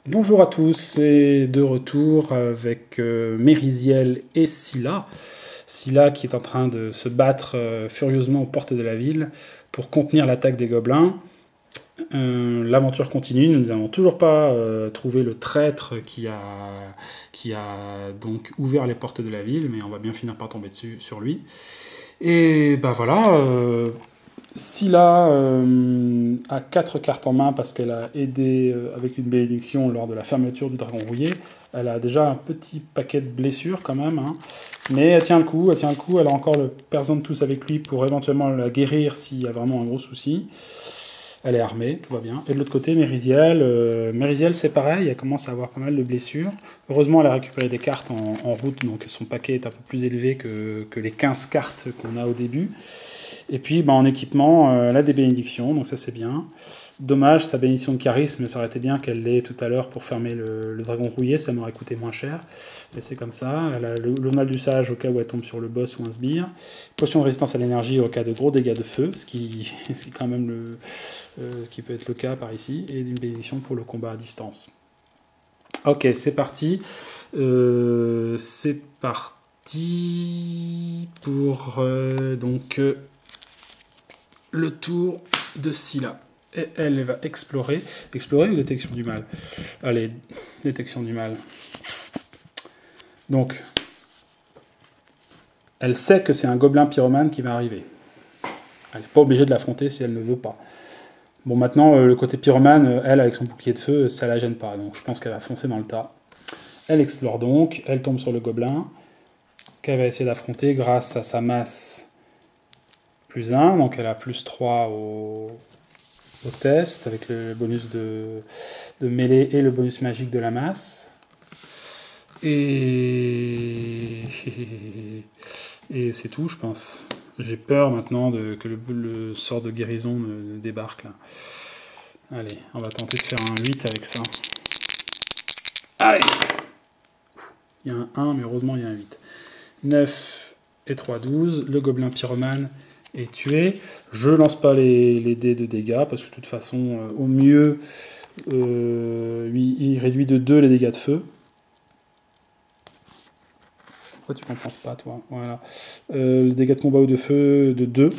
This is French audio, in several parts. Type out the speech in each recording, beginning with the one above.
Bonjour à tous, et de retour avec Mériziel et Scylla. Scylla qui est en train de se battre furieusement aux portes de la ville pour contenir l'attaque des gobelins. L'aventure continue, nous n'avons toujours pas trouvé le traître qui a donc ouvert les portes de la ville, mais on va bien finir par tomber dessus sur lui. Et ben voilà, Scylla a 4 cartes en main parce qu'elle a aidé avec une bénédiction lors de la fermeture du dragon rouillé. Elle a déjà un petit paquet de blessures quand même, hein. Mais elle tient le coup, elle a encore le personne tous avec lui pour éventuellement la guérir s'il y a vraiment un gros souci. Elle est armée, tout va bien. Et de l'autre côté, Mériziel c'est pareil, elle commence à avoir pas mal de blessures. Heureusement, elle a récupéré des cartes en route, donc son paquet est un peu plus élevé que les 15 cartes qu'on a au début. Et puis en équipement, elle a des bénédictions, donc ça c'est bien. Dommage, sa bénédiction de charisme, ça aurait été bien qu'elle l'ait tout à l'heure pour fermer le dragon rouillé, ça m'aurait coûté moins cher. Mais c'est comme ça. Elle a l'onal du sage au cas où elle tombe sur le boss ou un sbire. Potion de résistance à l'énergie au cas de gros dégâts de feu, ce qui quand même qui peut être le cas par ici. Et une bénédiction pour le combat à distance. Ok, c'est parti. C'est parti pour le tour de Scylla. Et elle va explorer. Explorer ou détection du mal? Allez, détection du mal. Donc, elle sait que c'est un gobelin pyromane qui va arriver. Elle n'est pas obligée de l'affronter si elle ne veut pas. Bon, maintenant, le côté pyromane, elle, avec son bouclier de feu, ça la gêne pas. Donc, je pense qu'elle va foncer dans le tas. Elle explore donc, elle tombe sur le gobelin, qu'elle va essayer d'affronter grâce à sa masse plus 1. Donc, elle a plus 3 au test, avec le bonus de mêlée et le bonus magique de la masse. Et c'est tout, je pense. J'ai peur maintenant que le sort de guérison ne débarque là. Allez, on va tenter de faire un 8 avec ça. Allez! Il y a un 1, mais heureusement il y a un 8. 9 et 3, 12. Le gobelin pyromane est tué. Je lance pas les dés de dégâts, parce que de toute façon, au mieux, il réduit de 2 les dégâts de feu. Pourquoi tu compenses pas, toi? Voilà. Le dégât de combat ou de feu de 2.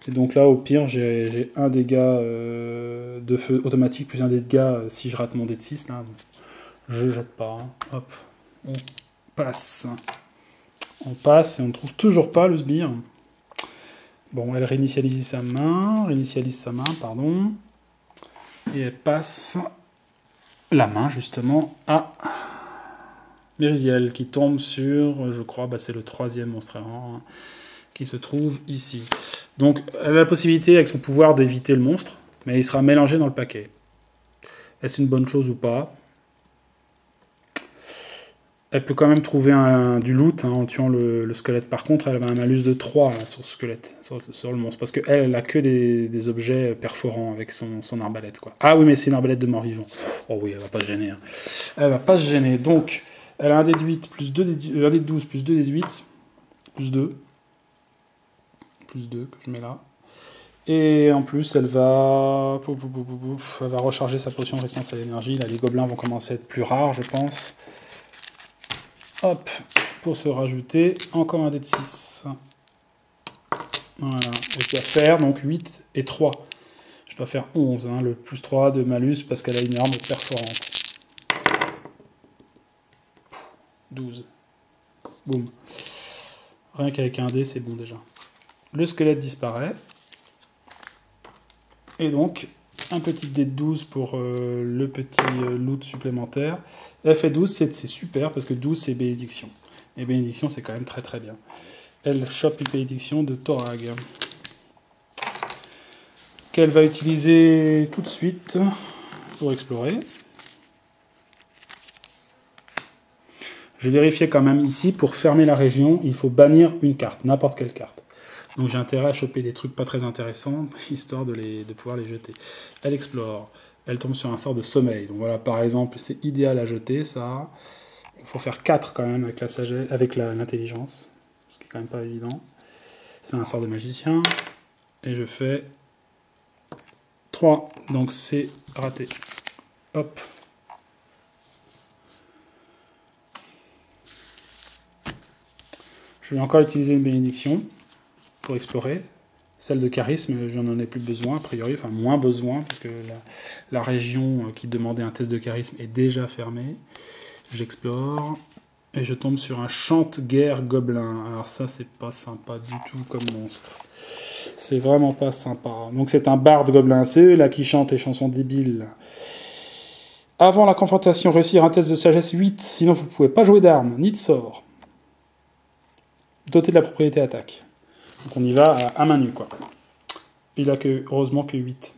Et donc là, au pire, j'ai un dégât de feu automatique, plus un dégât si je rate mon dé de 6. Là. Je jette pas. Hein. Hop. On passe. On passe et on ne trouve toujours pas le sbire. Bon, elle réinitialise sa main. Pardon. Et elle passe la main, justement, à Mériziel, qui tombe sur, je crois, c'est le 3e monstre errant, hein, qui se trouve ici. Donc, elle a la possibilité, avec son pouvoir, d'éviter le monstre, mais il sera mélangé dans le paquet. Est-ce une bonne chose ou pas? Elle peut quand même trouver du loot hein, en tuant le squelette. Par contre, elle a un malus de 3 là, sur le squelette, sur le monstre. Parce qu'elle a que des objets perforants avec son arbalète. Quoi. Ah oui, mais c'est une arbalète de mort-vivant. Oh oui, elle va pas se gêner. Hein. Elle va pas se gêner. Donc, elle a un dé de 8 plus 2 un dé de 12 plus 2 dé de 8 plus 2. Plus 2 que je mets là. Et en plus, elle va recharger sa potion de résistance à l'énergie. Là, les gobelins vont commencer à être plus rares, je pense. Hop, pour se rajouter encore un dé de 6. Voilà, et je dois faire donc 8 et 3. Je dois faire 11, hein, le plus 3 de malus parce qu'elle a une arme perforante. 12. Boum. Rien qu'avec un dé, c'est bon déjà. Le squelette disparaît. Et donc, un petit dé de 12 pour le petit loot supplémentaire. Elle fait 12, c'est super, parce que 12, c'est bénédiction. Et bénédiction, c'est quand même très très bien. Elle chope une bénédiction de Torag. Qu'elle va utiliser tout de suite pour explorer. Je vérifiais quand même ici, pour fermer la région, il faut bannir une carte, n'importe quelle carte. Donc j'ai intérêt à choper des trucs pas très intéressants, histoire de pouvoir les jeter. Elle explore, elle tombe sur un sort de sommeil. Donc voilà, par exemple, c'est idéal à jeter, ça. Il faut faire 4 quand même avec la sagesse, avec l'intelligence, ce qui est quand même pas évident. C'est un sort de magicien, et je fais 3, donc c'est raté. Hop. Je vais encore utiliser une bénédiction pour explorer. Celle de charisme, je n'en ai plus besoin, a priori, enfin moins besoin, parce que la région qui demandait un test de charisme est déjà fermée. J'explore, et je tombe sur un chante-guerre gobelin. Alors ça, c'est pas sympa du tout comme monstre. C'est vraiment pas sympa. Donc c'est un barde gobelin, c'est eux là qui chantent les chansons débiles. Avant la confrontation, réussir un test de sagesse 8, sinon vous ne pouvez pas jouer d'armes, ni de sort. Doté de la propriété attaque. Donc on y va à main nue, quoi. Il a heureusement que 8.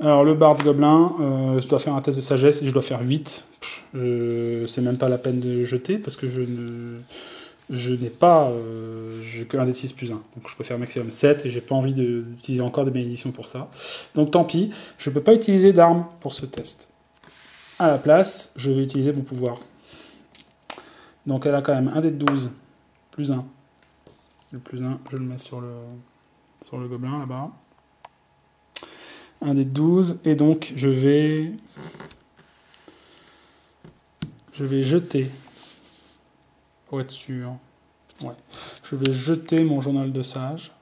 Alors le barde gobelin, je dois faire un test de sagesse et je dois faire 8. C'est même pas la peine de jeter parce que je n'ai pas... j'ai que 1 des 6 plus 1. Donc je peux faire maximum 7 et j'ai pas envie d'utiliser encore des bénédictions pour ça. Donc tant pis, je peux pas utiliser d'armes pour ce test. À la place, je vais utiliser mon pouvoir. Donc elle a quand même 1 dé de 12 plus 1. Le plus 1, je le mets sur le gobelin là-bas. 1 dé de 12, et donc je vais jeter, pour être sûr. Ouais. Je vais jeter mon journal de sage.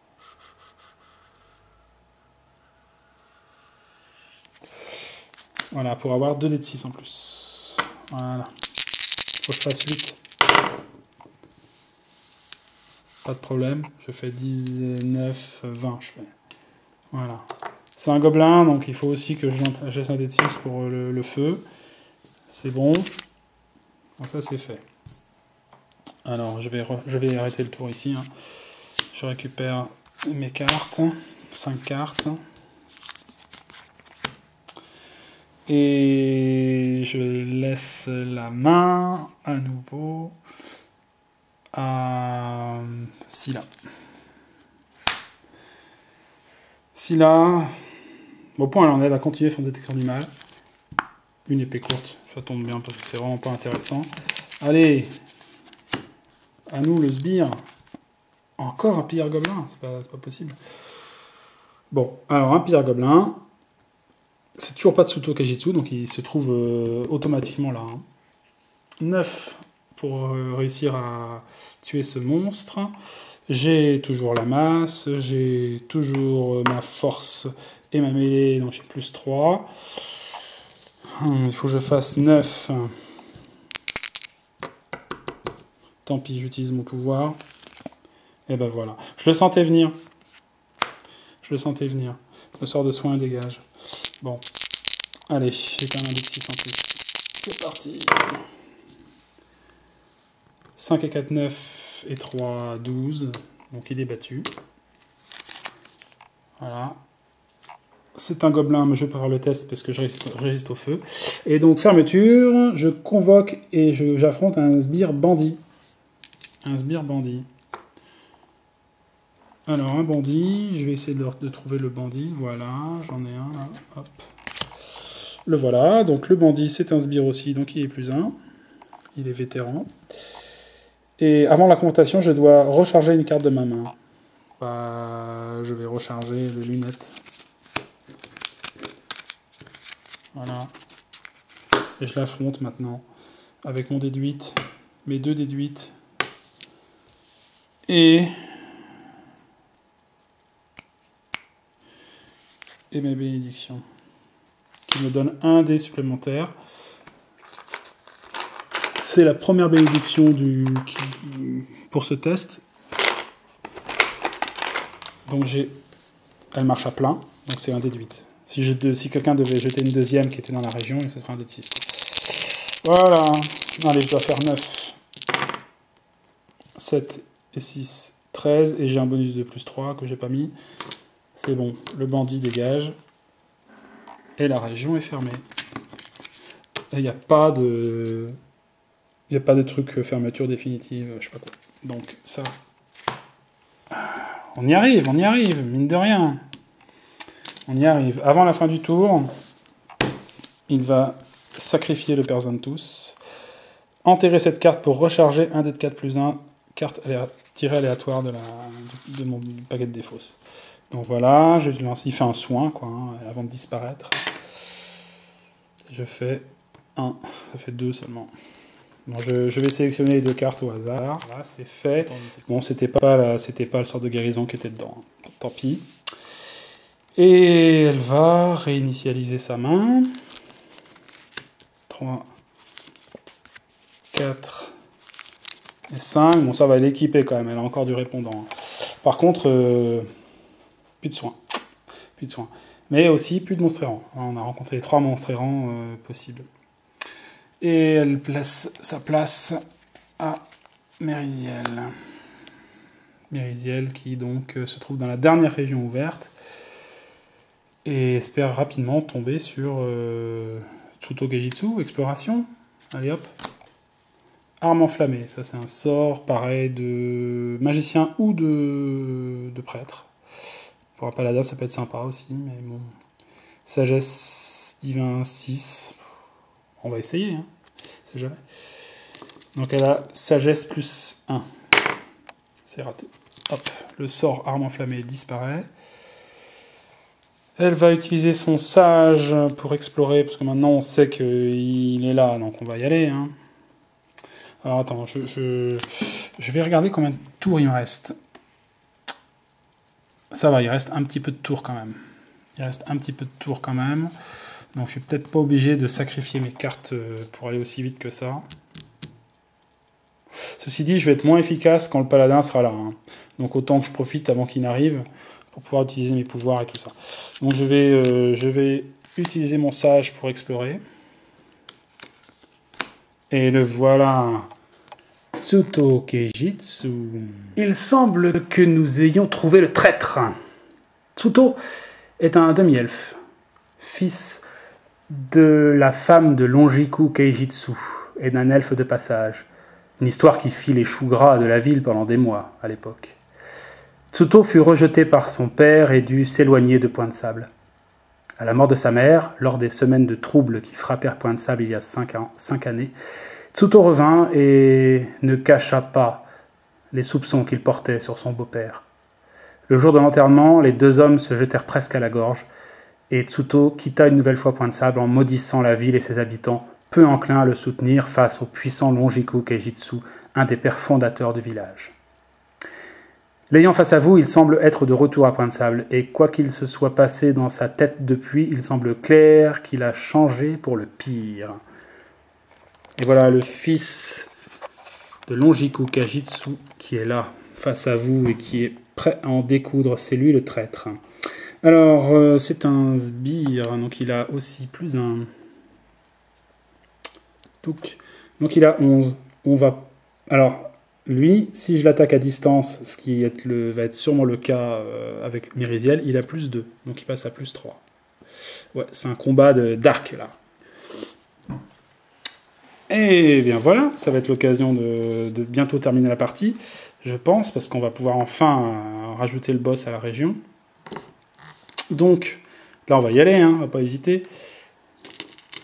Voilà, pour avoir 2 dés de 6 en plus. Voilà. Faut que je fasse 8. Pas de problème, je fais 19, 20, je fais. Voilà. C'est un gobelin, donc il faut aussi que j'aie un dé de 6 pour le feu. C'est bon. Bon, ça c'est fait. Alors, je vais arrêter le tour ici. Hein. Je récupère mes cartes. 5 cartes. Et je laisse la main à nouveau à Scylla. Scylla, au point elle en est, elle va continuer son détection du mal. Une épée courte, ça tombe bien parce que c'est vraiment pas intéressant. Allez, à nous le sbire. Encore un pire gobelin, c'est pas possible. Bon, alors un pire gobelin, c'est toujours pas de Tsuto Kajitsu, donc il se trouve automatiquement là. Hein. 9 pour réussir à tuer ce monstre. J'ai toujours la masse, j'ai toujours ma force et ma mêlée, donc j'ai plus 3. Il faut que je fasse 9. Tant pis, j'utilise mon pouvoir. Et ben voilà. Je le sentais venir. Je le sentais venir. Le sort de soin dégage. Bon. Allez, j'ai quand même un dé de 6 en plus. C'est parti. 5 et 4, 9 et 3, 12. Donc il est battu. Voilà. C'est un gobelin, mais je vais pas faire le test parce que je résiste au feu. Et donc, fermeture, je convoque et j'affronte un sbire bandit. Un sbire bandit. Alors, un bandit, je vais essayer de trouver le bandit. Voilà, j'en ai un là. Hop. Le voilà. Donc, le bandit, c'est un sbire aussi, donc il est plus 1. Il est vétéran. Et avant la confrontation, je dois recharger une carte de ma main. Bah, je vais recharger les lunettes. Voilà. Et je l'affronte maintenant. Avec mon déduite, mes 2 déduites. Et mes bénédictions. Qui me donnent 1 dé supplémentaire. C'est la première bénédiction pour ce test. Donc elle marche à plein, donc c'est un dé de 8. Si quelqu'un devait jeter une deuxième qui était dans la région, ce serait un dé de 6. Voilà. Allez, je dois faire 9. 7 et 6, 13. Et j'ai un bonus de plus 3 que j'ai pas mis. C'est bon, le bandit dégage. Et la région est fermée. Et il n'y a pas de... Il n'y a pas de truc fermeture définitive, je sais pas quoi. Donc ça... On y arrive, mine de rien. On y arrive. Avant la fin du tour, il va sacrifier le Père Xanthus, enterrer cette carte pour recharger un dé de 4 plus 1, carte tirée aléatoire de mon paquet de défausse. Donc voilà, il fait un soin, quoi, hein, avant de disparaître. Je fais 1, ça fait 2 seulement. Bon, je vais sélectionner les 2 cartes au hasard. Voilà, c'est fait. Bon, c'était pas le sort de guérison qui était dedans. Tant pis. Et elle va réinitialiser sa main. 3, 4 et 5. Bon, ça va l'équiper quand même. Elle a encore du répondant. Par contre, plus de soins. Plus de soins. Mais aussi plus de monstres errants. On a rencontré les 3 monstres errants possibles. Et elle place sa place à Mériziel. Mériziel qui donc se trouve dans la dernière région ouverte et espère rapidement tomber sur Tsuto Gejitsu, exploration. Allez hop. Arme enflammée, ça c'est un sort pareil de magicien ou de prêtre. Pour un paladin ça peut être sympa aussi, mais bon. Sagesse divin 6. On va essayer, hein. C'est jamais. Donc elle a sagesse plus 1. C'est raté. Hop, le sort arme enflammée disparaît. Elle va utiliser son sage pour explorer, parce que maintenant on sait qu'il est là, donc on va y aller. Hein. Alors attends, je vais regarder combien de tours il me reste. Ça va, il reste un petit peu de tours quand même. Il reste un petit peu de tours quand même. Donc je suis peut-être pas obligé de sacrifier mes cartes pour aller aussi vite que ça. Ceci dit, je vais être moins efficace quand le paladin sera là. Hein. Donc autant que je profite avant qu'il n'arrive pour pouvoir utiliser mes pouvoirs et tout ça. Donc je vais utiliser mon sage pour explorer. Et le voilà. Tsuto Gejitsu. Il semble que nous ayons trouvé le traître. Tsuto est un demi-elfe, fils de la femme de Longiku Keijitsu et d'un elfe de passage. Une histoire qui fit les choux gras de la ville pendant des mois, à l'époque. Tsuto fut rejeté par son père et dut s'éloigner de Point de Sable. À la mort de sa mère, lors des semaines de troubles qui frappèrent Point de Sable il y a 5 années, Tsuto revint et ne cacha pas les soupçons qu'il portait sur son beau-père. Le jour de l'enterrement, les 2 hommes se jetèrent presque à la gorge, et Tsuto quitta une nouvelle fois Point de Sable en maudissant la ville et ses habitants, peu enclins à le soutenir face au puissant Longiku Keijitsu, un des pères fondateurs du village. L'ayant face à vous, il semble être de retour à Point de Sable, et quoi qu'il se soit passé dans sa tête depuis, il semble clair qu'il a changé pour le pire. Et voilà le fils de Longiku Keijitsu qui est là, face à vous, et qui est prêt à en découdre. C'est lui le traître. Alors, c'est un sbire, donc il a aussi plus un... Donc il a 11. On va... Alors, lui, si je l'attaque à distance, ce qui va être sûrement le cas avec Mériziel, il a plus 2. Donc il passe à plus 3. Ouais, c'est un combat d'arc, là. Et bien voilà, ça va être l'occasion de bientôt terminer la partie, je pense, parce qu'on va pouvoir enfin rajouter le boss à la région. Donc, là on va y aller, hein, on va pas hésiter.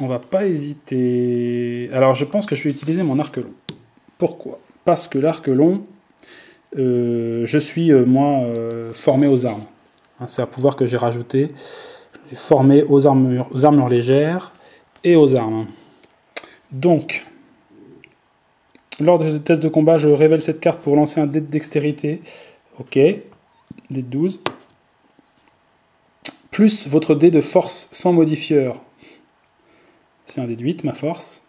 On va pas hésiter. Alors je pense que je vais utiliser mon arc long. Pourquoi ? Parce que l'arc long, je suis moi formé aux armes. Hein, c'est un pouvoir que j'ai rajouté. Je suis formé aux armures légères et aux armes. Donc, lors de ce test de combat, je révèle cette carte pour lancer un dé de dextérité. Ok, dé de 12. Plus votre dé de force sans modifieur. C'est un dé de 8, ma force.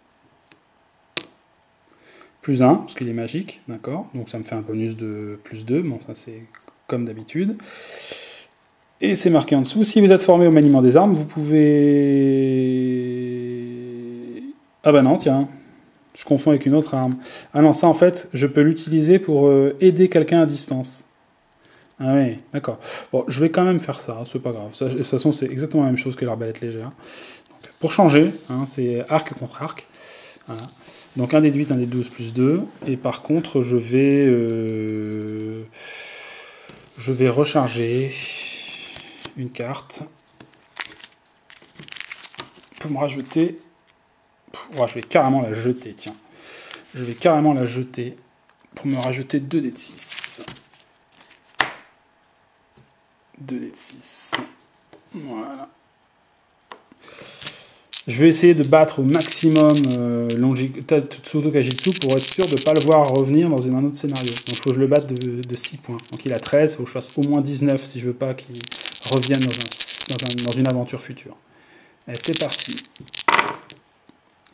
Plus 1, parce qu'il est magique, d'accord. Donc ça me fait un bonus de plus 2. Bon, ça c'est comme d'habitude. Et c'est marqué en dessous. Si vous êtes formé au maniement des armes, vous pouvez... Ah bah non, tiens. Je confonds avec une autre arme. Ah non, ça en fait, je peux l'utiliser pour aider quelqu'un à distance. Ah oui, d'accord. Bon, je vais quand même faire ça, c'est pas grave. Ça, de toute façon, c'est exactement la même chose que l'arbalète légère. Donc, pour changer, hein, c'est arc contre arc. Voilà. Donc un dé de 8, un dé de 12 plus 2. Et par contre, je vais recharger une carte pour me rajouter... Oh, je vais carrément la jeter, tiens. Je vais carrément la jeter pour me rajouter 2 dés de 6. 2 dés de 6. Voilà. Je vais essayer de battre au maximum Tsuto Kajitsu pour être sûr de ne pas le voir revenir dans un autre scénario. Donc il faut que je le batte de 6 points. Donc il a 13, il faut que je fasse au moins 19 si je veux pas qu'il revienne dans une aventure future. Allez, c'est parti.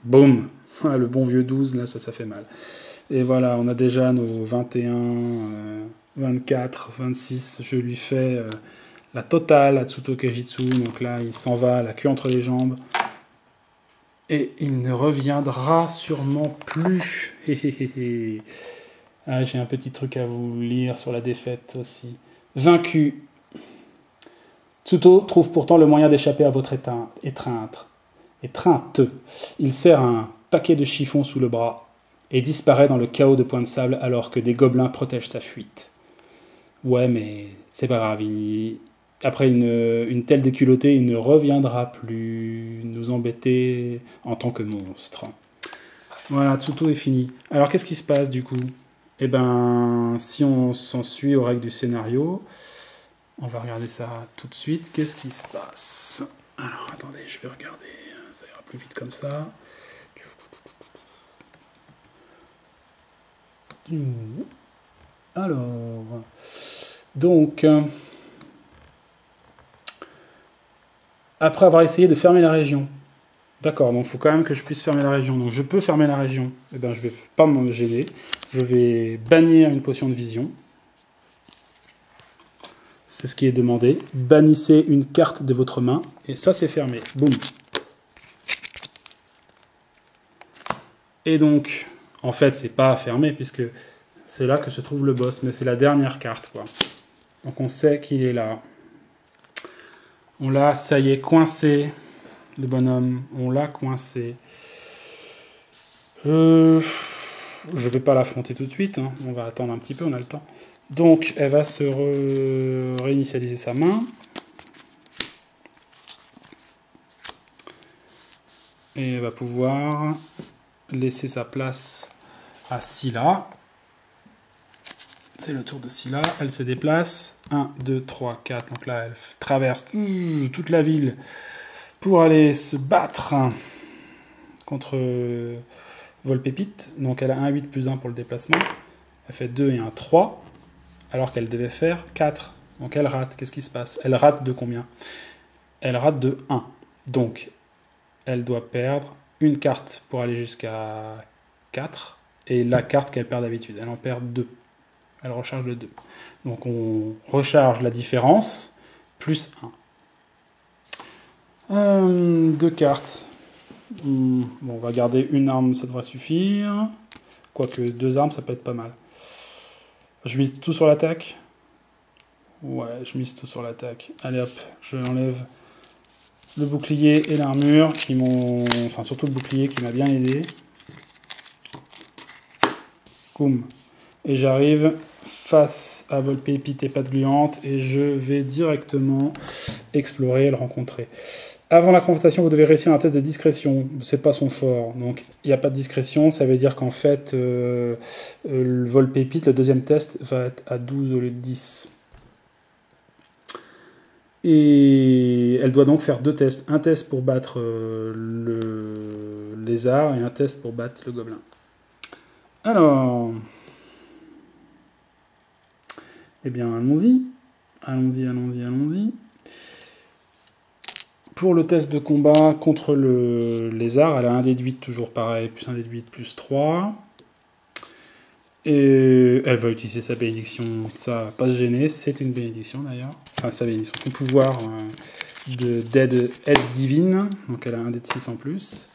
Boum. Ah, le bon vieux 12, là, ça fait mal. Et voilà, on a déjà nos 21, 24, 26. Je lui fais la totale à Tsuto Kajitsu. Donc là, il s'en va, la queue entre les jambes. Et il ne reviendra sûrement plus. Ah, j'ai un petit truc à vous lire sur la défaite aussi. Vaincu. Tsuto trouve pourtant le moyen d'échapper à votre étreinte. Il serre un paquet de chiffons sous le bras et disparaît dans le chaos de points de sable alors que des gobelins protègent sa fuite. Ouais, mais c'est pas grave. Après une telle déculottée, il ne reviendra plus nous embêter en tant que monstre. Voilà, Tsuto est fini. Alors, qu'est-ce qui se passe, du coup? Eh ben, si on s'en suit aux règles du scénario, on va regarder ça tout de suite. Qu'est-ce qui se passe? Alors, attendez, je vais regarder. Ça ira plus vite comme ça. Alors, donc, après avoir essayé de fermer la région, d'accord, donc il faut quand même que je puisse fermer la région. Donc je peux fermer la région. Eh ben, je vais pas me gêner. Je vais bannir une potion de vision. C'est ce qui est demandé. Bannissez une carte de votre main. Et ça, c'est fermé. Boum. Et donc, en fait, c'est pas fermé puisque c'est là que se trouve le boss. Mais c'est la dernière carte, quoi. Donc on sait qu'il est là. On l'a, ça y est, coincé. Le bonhomme, on l'a coincé. Je vais pas l'affronter tout de suite. Hein. On va attendre un petit peu, on a le temps. Donc, elle va se réinitialiser sa main. Et elle va pouvoir laisser sa place à Scylla. C'est le tour de Scylla. Elle se déplace. 1, 2, 3, 4. Donc là, elle traverse toute la ville pour aller se battre contre Volpépite. Donc elle a un 8 plus 1 pour le déplacement. Elle fait 2 et un 3. Alors qu'elle devait faire 4. Donc elle rate. Qu'est-ce qui se passe? Elle rate de combien? Elle rate de 1. Donc, elle doit perdre une carte pour aller jusqu'à 4. Et la carte qu'elle perd d'habitude. Elle en perd 2. Elle recharge de 2. Donc on recharge la différence, plus 1. 2 cartes. Bon, on va garder une arme, ça devrait suffire. Quoique 2 armes, ça peut être pas mal. Je mise tout sur l'attaque. Ouais, je mise tout sur l'attaque. Allez hop, je enlève le bouclier et l'armure qui m'ont... Enfin, surtout le bouclier qui m'a bien aidé. Boum. Et j'arrive face à Volpépite et Patte Gluante et je vais directement explorer et le rencontrer. Avant la confrontation, vous devez réussir un test de discrétion. C'est pas son fort. Donc, il n'y a pas de discrétion. Ça veut dire qu'en fait, le Volpépite, le deuxième test, va être à 12 au lieu de 10. Et elle doit donc faire 2 tests. Un test pour battre le lézard et un test pour battre le gobelin. Alors... Eh bien, allons-y. Allons-y. Pour le test de combat contre le lézard, elle a un dé de 8, toujours pareil, plus un dé de 8, plus 3. Et elle va utiliser sa bénédiction, ça va pas se gêner, c'est une bénédiction d'ailleurs. Enfin, sa bénédiction, son pouvoir d'aide divine, donc elle a un dé de 6 en plus.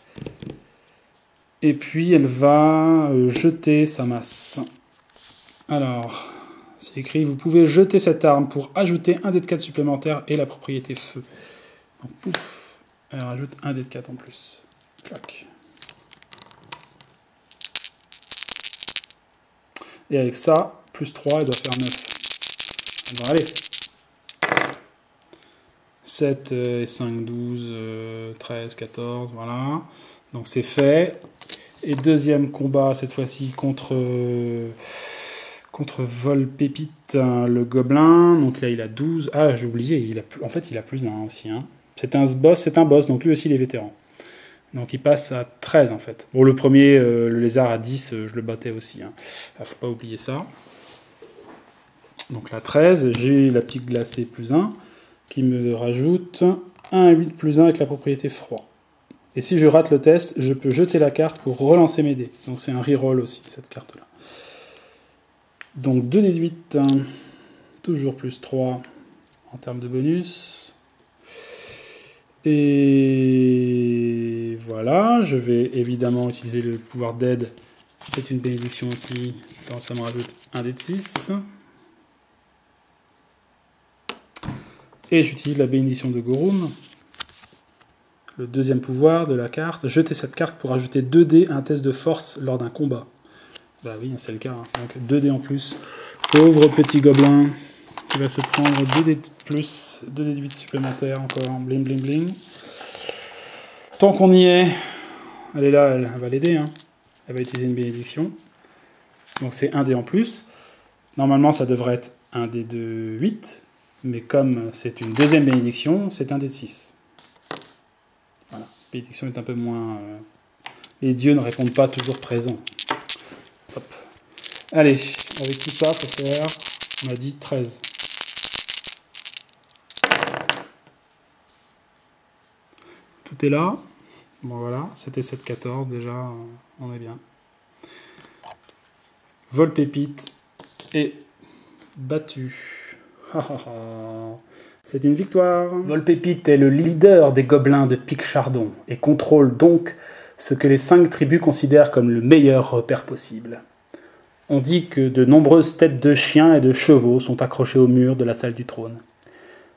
Et puis elle va jeter sa masse. Alors, c'est écrit, vous pouvez jeter cette arme pour ajouter un dé de 4 supplémentaire et la propriété feu. Donc pouf, elle rajoute un dé de 4 en plus. Clac. Et avec ça, plus 3, elle doit faire 9. Elle va aller. 7 et 5, 12, 13, 14, voilà. Donc c'est fait. Et deuxième combat, cette fois-ci, contre Volpépite, le gobelin. Donc là, il a 12. Ah, j'ai oublié, en fait, il a plus d'un aussi. Hein. C'est un boss, donc lui aussi, il est vétéran. Donc il passe à 13 en fait. Bon, le premier, le lézard à 10, je le battais aussi. Hein. Faut pas oublier ça. Donc là, 13, j'ai la pique glacée plus 1, qui me rajoute 1 à 8 plus 1 avec la propriété froid. Et si je rate le test, je peux jeter la carte pour relancer mes dés. Donc c'est un reroll aussi, cette carte-là. Donc 2 dés de 8, toujours plus 3 en termes de bonus. Et voilà, je vais évidemment utiliser le pouvoir d'aide. C'est une bénédiction aussi, donc ça me rajoute 1 dé de 6. Et j'utilise la bénédiction de Gorum, le deuxième pouvoir de la carte. Jeter cette carte pour ajouter 2 dés à un test de force lors d'un combat. Bah oui, c'est le cas. Hein. Donc 2 dés en plus. Pauvre petit gobelin qui va se prendre 2 dés de plus, 2 dés de 8 supplémentaires encore. Bling bling bling. Tant qu'on y est, elle est là, elle va l'aider. Hein. Elle va utiliser une bénédiction. Donc c'est 1 dé en plus. Normalement, ça devrait être 1 dé de 8. Mais comme c'est une deuxième bénédiction, c'est 1 dé de 6. Voilà. La bénédiction est un peu moins... Les dieux ne répondent pas toujours présents. Hop. Allez, avec tout ça, faut faire... On a dit 13. Tout est là. Bon voilà, c'était 7-14 déjà, on est bien. Vol pépite et battu. C'est une victoire. Volpépite est le leader des gobelins de Pic-Chardon et contrôle donc ce que les 5 tribus considèrent comme le meilleur repère possible. On dit que de nombreuses têtes de chiens et de chevaux sont accrochées au mur de la salle du trône.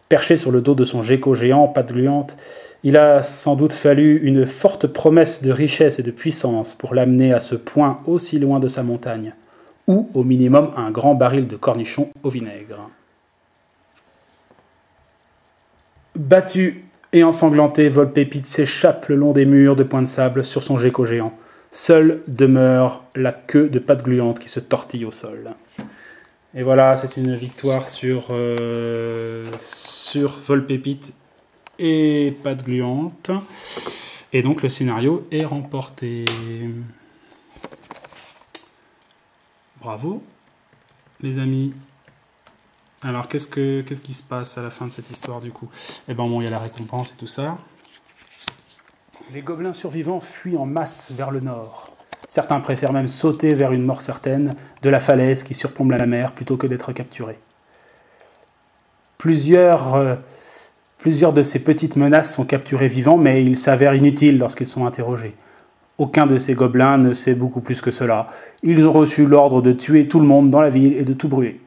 Perché sur le dos de son gecko géant, patte gluante, il a sans doute fallu une forte promesse de richesse et de puissance pour l'amener à ce point aussi loin de sa montagne, ou au minimum un grand baril de cornichons au vinaigre. Battu et ensanglanté, Volpépite s'échappe le long des murs de points de sable sur son gecko géant. Seule demeure la queue de patte gluante qui se tortille au sol. Et voilà, c'est une victoire sur Volpépite et patte gluante. Et donc le scénario est remporté. Bravo, les amis. Alors, qu'est-ce qui se passe à la fin de cette histoire, du coup? Eh ben bon, il y a la récompense et tout ça. Les gobelins survivants fuient en masse vers le nord. Certains préfèrent même sauter vers une mort certaine de la falaise qui surplombe la mer plutôt que d'être capturés. Plusieurs de ces petites menaces sont capturés vivants, mais ils s'avèrent inutiles lorsqu'ils sont interrogés. Aucun de ces gobelins ne sait beaucoup plus que cela. Ils ont reçu l'ordre de tuer tout le monde dans la ville et de tout brûler.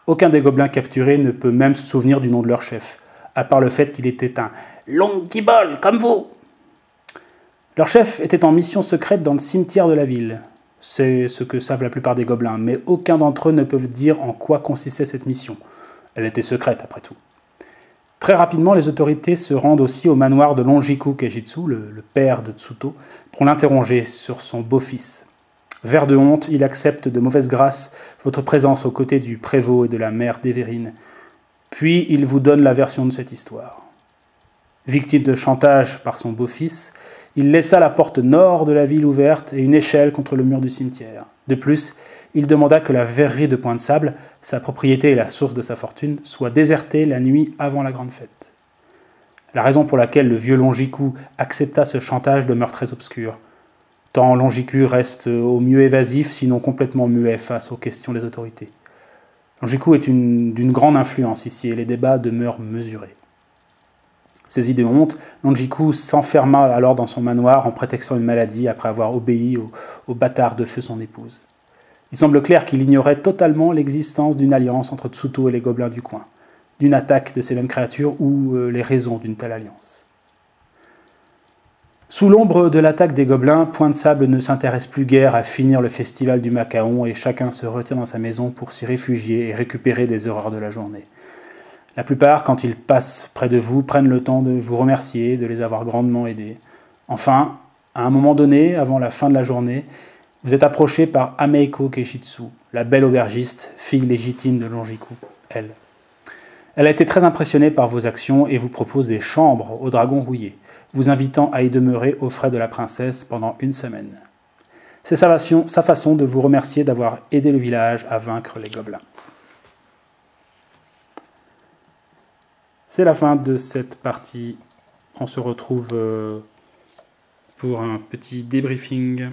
Aucun des gobelins capturés ne peut même se souvenir du nom de leur chef, à part le fait qu'il était un Longuibol comme vous. Leur chef était en mission secrète dans le cimetière de la ville. C'est ce que savent la plupart des gobelins, mais aucun d'entre eux ne peut dire en quoi consistait cette mission. Elle était secrète, après tout. Très rapidement, les autorités se rendent aussi au manoir de Longiku Keijitsu, le père de Tsuto, pour l'interroger sur son beau-fils. Vert de honte, il accepte de mauvaise grâce votre présence aux côtés du prévôt et de la mère d'Évérine. Puis il vous donne la version de cette histoire. Victime de chantage par son beau-fils, il laissa la porte nord de la ville ouverte et une échelle contre le mur du cimetière. De plus, il demanda que la verrerie de Point de Sable, sa propriété et la source de sa fortune, soit désertée la nuit avant la grande fête. La raison pour laquelle le vieux Longiku accepta ce chantage demeure très obscure. Tant Longiku reste au mieux évasif, sinon complètement muet face aux questions des autorités. Longiku est d'une grande influence ici et les débats demeurent mesurés. Saisi de honte, Longiku s'enferma alors dans son manoir en prétextant une maladie après avoir obéi au bâtard de feu son épouse. Il semble clair qu'il ignorait totalement l'existence d'une alliance entre Tsuto et les gobelins du coin, d'une attaque de ces mêmes créatures ou les raisons d'une telle alliance. Sous l'ombre de l'attaque des gobelins, Point de Sable ne s'intéresse plus guère à finir le festival du Macaon et chacun se retire dans sa maison pour s'y réfugier et récupérer des horreurs de la journée. La plupart, quand ils passent près de vous, prennent le temps de vous remercier, de les avoir grandement aidés. Enfin, à un moment donné, avant la fin de la journée, vous êtes approché par Ameiko Keishitsu, la belle aubergiste, fille légitime de Longiku, elle. Elle a été très impressionnée par vos actions et vous propose des chambres au dragon rouillé. vous invitant à y demeurer aux frais de la princesse pendant 1 semaine. C'est sa façon de vous remercier d'avoir aidé le village à vaincre les gobelins. C'est la fin de cette partie. On se retrouve pour un petit débriefing